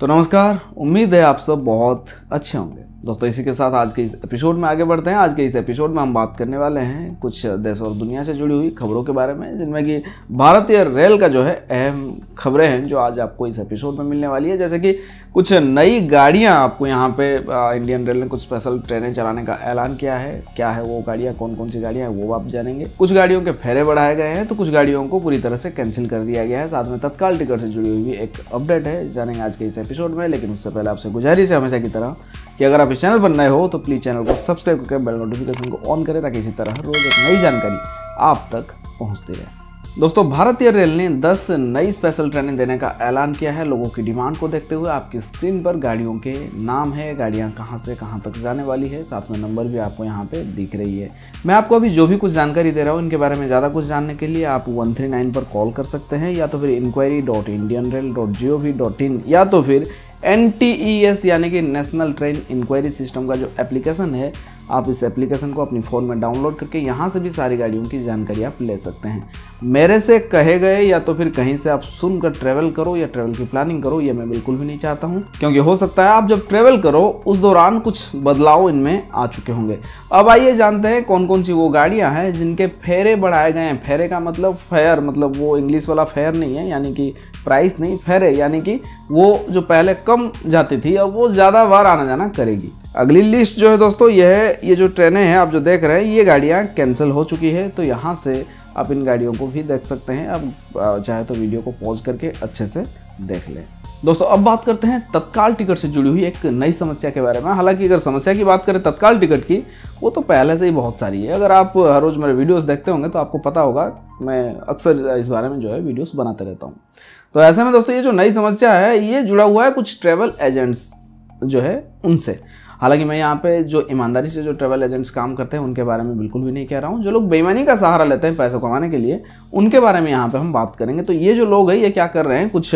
तो नमस्कार, उम्मीद है आप सब बहुत अच्छे होंगे। दोस्तों इसी के साथ आज के इस एपिसोड में आगे बढ़ते हैं। आज के इस एपिसोड में हम बात करने वाले हैं कुछ देश और दुनिया से जुड़ी हुई खबरों के बारे में, जिनमें कि भारतीय रेल का जो है अहम खबरें हैं जो आज आपको इस एपिसोड में मिलने वाली है। जैसे कि कुछ नई गाड़ियां आपको यहाँ पे इंडियन रेल ने कुछ स्पेशल ट्रेनें चलाने का ऐलान किया है। क्या है वो गाड़ियाँ, कौन कौन सी गाड़ियाँ हैं वो आप जानेंगे। कुछ गाड़ियों के फेरे बढ़ाए गए हैं तो कुछ गाड़ियों को पूरी तरह से कैंसिल कर दिया गया है। साथ में तत्काल टिकट से जुड़ी हुई एक अपडेट है, जानेंगे आज के इस एपिसोड में। लेकिन उससे पहले आपसे गुजारिश है हमेशा की तरह कि अगर आप इस चैनल पर नए हो तो प्लीज़ चैनल को सब्सक्राइब करके बेल नोटिफिकेशन को ऑन करें ताकि इसी तरह रोज एक नई जानकारी आप तक पहुंचती रहे। दोस्तों भारतीय रेल ने 10 नई स्पेशल ट्रेनें देने का ऐलान किया है। लोगों की डिमांड को देखते हुए आपकी स्क्रीन पर गाड़ियों के नाम है, गाड़ियां कहां से कहां तक जाने वाली है, साथ में नंबर भी आपको यहां पे दिख रही है। मैं आपको अभी जो भी कुछ जानकारी दे रहा हूं इनके बारे में ज़्यादा कुछ जानने के लिए आप 139 पर कॉल कर सकते हैं, या तो फिर inquiry.indianrail.gov.in, या तो फिर NTES यानी कि नेशनल ट्रेन इंक्वायरी सिस्टम का जो एप्लीकेशन है, आप इस एप्लीकेशन को अपनी फ़ोन में डाउनलोड करके यहाँ से भी सारी गाड़ियों की जानकारी आप ले सकते हैं। मेरे से कहे गए या तो फिर कहीं से आप सुनकर ट्रैवल करो या ट्रैवल की प्लानिंग करो, ये मैं बिल्कुल भी नहीं चाहता हूँ, क्योंकि हो सकता है आप जब ट्रैवल करो उस दौरान कुछ बदलाव इनमें आ चुके होंगे। अब आइए जानते हैं कौन कौन सी वो गाड़ियाँ हैं जिनके फेरे बढ़ाए गए हैं। फेरे का मतलब फेयर, मतलब वो इंग्लिश वाला फेयर नहीं है, यानी कि प्राइस नहीं, फेरे यानी कि वो जो पहले कम जाती थी अब वो ज़्यादा बार आना जाना करेगी। अगली लिस्ट जो है दोस्तों ये जो ट्रेनें हैं आप जो देख रहे हैं, ये गाड़ियाँ कैंसिल हो चुकी है। तो यहाँ से आप इन गाड़ियों को भी देख सकते हैं। अब चाहे तो वीडियो को पॉज करके अच्छे से देख लें। दोस्तों अब बात करते हैं तत्काल टिकट से जुड़ी हुई एक नई समस्या के बारे में। हालांकि अगर समस्या की बात करें तत्काल टिकट की, वो तो पहले से ही बहुत सारी है। अगर आप हर रोज़ मेरे वीडियोस देखते होंगे तो आपको पता होगा मैं अक्सर इस बारे में जो है वीडियोस बनाते रहता हूँ। तो ऐसे में दोस्तों ये जो नई समस्या है ये जुड़ा हुआ है कुछ ट्रैवल एजेंट्स जो है उनसे। हालांकि मैं यहाँ पे जो ईमानदारी से जो ट्रैवल एजेंट्स काम करते हैं उनके बारे में बिल्कुल भी नहीं कह रहा हूँ। जो लोग बेईमानी का सहारा लेते हैं पैसे कमाने के लिए, उनके बारे में यहाँ पे हम बात करेंगे। तो ये जो लोग हैं ये क्या कर रहे हैं, कुछ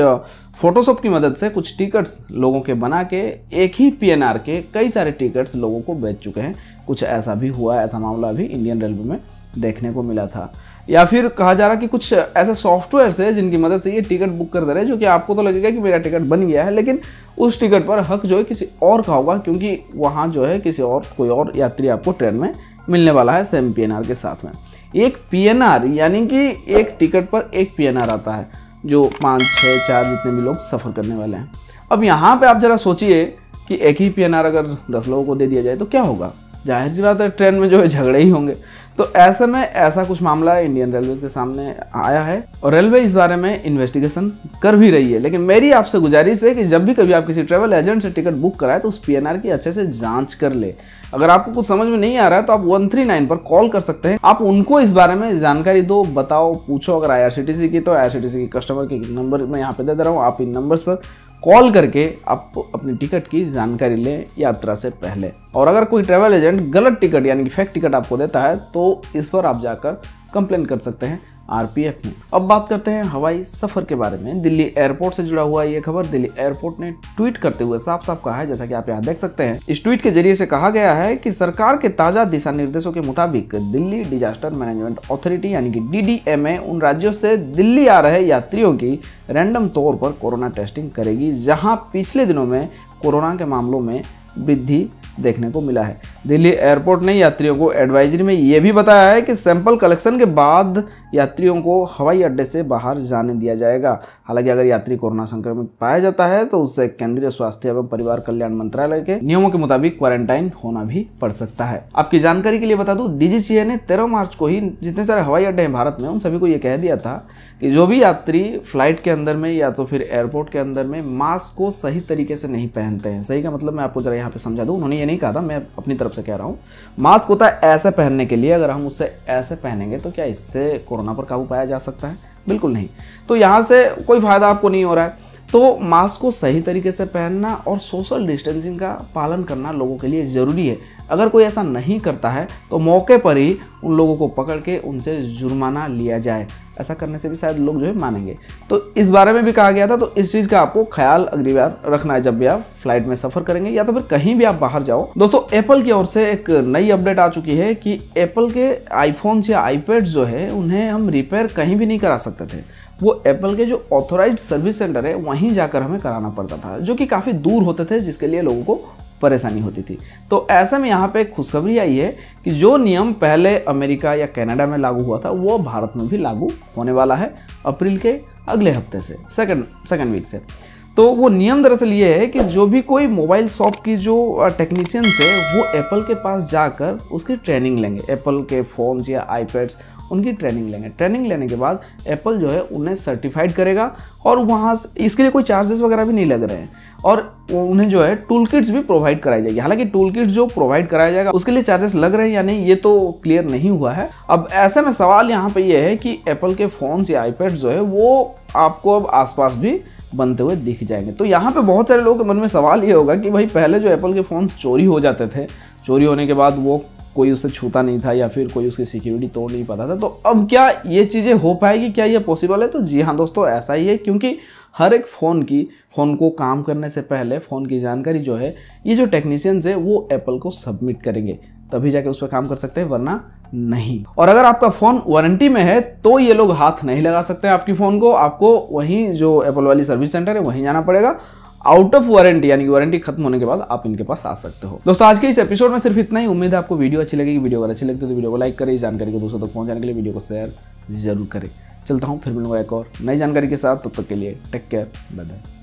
फोटोशॉप की मदद से कुछ टिकट्स लोगों के बना के एक ही PNR के कई सारे टिकट्स लोगों को बेच चुके हैं। कुछ ऐसा भी हुआ, ऐसा मामला भी इंडियन रेलवे में देखने को मिला था। या फिर कहा जा रहा कि कुछ ऐसे सॉफ्टवेयर है जिनकी मदद से ये टिकट बुक कर दे रहे हैं, जो कि आपको तो लगेगा कि मेरा टिकट बन गया है, लेकिन उस टिकट पर हक जो है किसी और का होगा, क्योंकि वहाँ जो है कोई और यात्री आपको ट्रेन में मिलने वाला है सेम PNR के साथ में। एक PNR यानी कि एक टिकट पर एक PNR आता है, जो 5, 6, 4 जितने भी लोग सफ़र करने वाले हैं। अब यहाँ पे आप जरा सोचिए कि एक ही PNR अगर 10 लोगों को दे दिया जाए तो क्या होगा। जाहिर सी बात है ट्रेन में जो है झगड़े ही होंगे। तो ऐसे में ऐसा कुछ मामला इंडियन रेलवे के सामने आया है और रेलवे इस बारे में इन्वेस्टिगेशन कर भी रही है। लेकिन मेरी आपसे गुजारिश है कि जब भी कभी आप किसी ट्रैवल एजेंट से टिकट बुक कराए तो उस PNR की अच्छे से जांच कर ले। अगर आपको कुछ समझ में नहीं आ रहा है तो आप 139 पर कॉल कर सकते हैं। आप उनको इस बारे में जानकारी दो, बताओ, पूछो। अगर IRCTC की तो IRCTC की कस्टमर के नंबर मैं यहाँ पे दे रहा हूँ, आप इन नंबर्स पर कॉल करके आप अपनी टिकट की जानकारी लें यात्रा से पहले। और अगर कोई ट्रैवल एजेंट गलत टिकट यानी कि फेक टिकट आपको देता है तो इस पर आप जाकर कंप्लेन कर सकते हैं RPF में। अब बात करते हैं हवाई सफर के बारे में। दिल्ली एयरपोर्ट से जुड़ा हुआ ये खबर। दिल्ली एयरपोर्ट ने ट्वीट करते हुए साफ साफ कहा है, जैसा कि आप यहाँ देख सकते हैं। इस ट्वीट के जरिए से कहा गया है कि सरकार के ताजा दिशा निर्देशों के मुताबिक दिल्ली डिजास्टर मैनेजमेंट अथॉरिटी यानी कि DDMA उन राज्यों से दिल्ली आ रहे यात्रियों की रैंडम तौर पर कोरोना टेस्टिंग करेगी जहां पिछले दिनों में कोरोना के मामलों में वृद्धि देखने को मिला है। दिल्ली एयरपोर्ट ने यात्रियों को एडवाइजरी में यह भी बताया है कि सैंपल कलेक्शन के बाद यात्रियों को हवाई अड्डे से बाहर जाने दिया जाएगा। हालांकि अगर यात्री कोरोना संक्रमित पाया जाता है तो उससे केंद्रीय स्वास्थ्य एवं परिवार कल्याण मंत्रालय के नियमों के मुताबिक क्वारंटाइन होना भी पड़ सकता है। आपकी जानकारी के लिए बता दूं, DGCA ने 13 मार्च को ही जितने सारे हवाई अड्डे हैं भारत में उन सभी को ये कह दिया था कि जो भी यात्री फ्लाइट के अंदर में या तो फिर एयरपोर्ट के अंदर में मास्क को सही तरीके से नहीं पहनते हैं। सही का मतलब मैं आपको जरा यहाँ पे समझा दूँ, उन्होंने ये नहीं कहा था, मैं अपनी तरफ से कह रहा हूँ। मास्क होता है ऐसे पहनने के लिए, अगर हम उससे ऐसे पहनेंगे तो क्या इससे कोरोना पर काबू पाया जा सकता है? बिल्कुल नहीं। तो यहाँ से कोई फ़ायदा आपको नहीं हो रहा है। तो मास्क को सही तरीके से पहनना और सोशल डिस्टेंसिंग का पालन करना लोगों के लिए ज़रूरी है। अगर कोई ऐसा नहीं करता है तो मौके पर ही उन लोगों को पकड़ के उनसे जुर्माना लिया जाए। ऐसा करने से भी शायद लोग जो है मानेंगे। तो इस बारे में भी कहा गया था। तो इस चीज़ का आपको ख्याल अगली बार रखना है जब भी आप फ्लाइट में सफ़र करेंगे या तो फिर कहीं भी आप बाहर जाओ। दोस्तों एप्पल की ओर से एक नई अपडेट आ चुकी है कि एप्पल के आईफोन्स या आईपैड जो है उन्हें हम रिपेयर कहीं भी नहीं करा सकते थे। वो एप्पल के जो ऑथोराइज्ड सर्विस सेंटर है वहीं जाकर हमें कराना पड़ता था, जो कि काफ़ी दूर होते थे, जिसके लिए लोगों को परेशानी होती थी। तो ऐसे में यहाँ पे खुशखबरी आई है कि जो नियम पहले अमेरिका या कनाडा में लागू हुआ था वो भारत में भी लागू होने वाला है अप्रैल के अगले हफ्ते से, सेकंड वीक से। तो वो नियम दरअसल ये है कि जो भी कोई मोबाइल शॉप की जो टेक्नीशियंस है वो एप्पल के पास जाकर उसकी ट्रेनिंग लेंगे, एप्पल के फ़ोन्स या आईपैड्स उनकी ट्रेनिंग लेंगे। ट्रेनिंग लेने के बाद एप्पल जो है उन्हें सर्टिफाइड करेगा और वहाँ इसके लिए कोई चार्जेस वगैरह भी नहीं लग रहे हैं, और उन्हें जो है टूल किट्स भी प्रोवाइड कराई जाएगी। हालांकि टूल किट्स जो प्रोवाइड कराया जाएगा उसके लिए चार्जेस लग रहे हैं या नहीं ये तो क्लियर नहीं हुआ है। अब ऐसे में सवाल यहाँ पे ये है कि एप्पल के फ़ोन्स या आईपैड जो है वो आपको अब आसपास भी बनते हुए दिख जाएंगे। तो यहाँ पे बहुत सारे लोगों के मन में सवाल ये होगा कि भाई पहले जो एप्पल के फ़ोन चोरी हो जाते थे, चोरी होने के बाद वो कोई उसे छूता नहीं था या फिर कोई उसकी सिक्योरिटी तोड़ नहीं पाता था, तो अब क्या ये चीज़ें हो पाएगी, क्या ये पॉसिबल है? तो जी हाँ दोस्तों, ऐसा ही है, क्योंकि हर एक फ़ोन को काम करने से पहले फ़ोन की जानकारी जो है ये जो टेक्नीशियंस है वो एप्पल को सबमिट करेंगे, तभी जाके उस पर काम कर सकते हैं, वरना नहीं। और अगर आपका फ़ोन वारंटी में है तो ये लोग हाथ नहीं लगा सकते हैं आपकी फ़ोन को, आपको वहीं जो एप्पल वाली सर्विस सेंटर है वहीं जाना पड़ेगा। आउट ऑफ वारंटी यानी कि वारंटी खत्म होने के बाद आप इनके पास आ सकते हो। दोस्तों आज के इस एपिसोड में सिर्फ इतना ही। उम्मीद है आपको वीडियो अच्छी लगेगी। वीडियो अगर अच्छी लगती है तो वीडियो को लाइक करें, इस जानकारी को दूसरों तक पहुंचाने के लिए वीडियो को शेयर जरूर करें। चलता हूं, फिर मिलूंगा एक और नई जानकारी के साथ, तब तक के लिए टेक केयर, बाय बाय।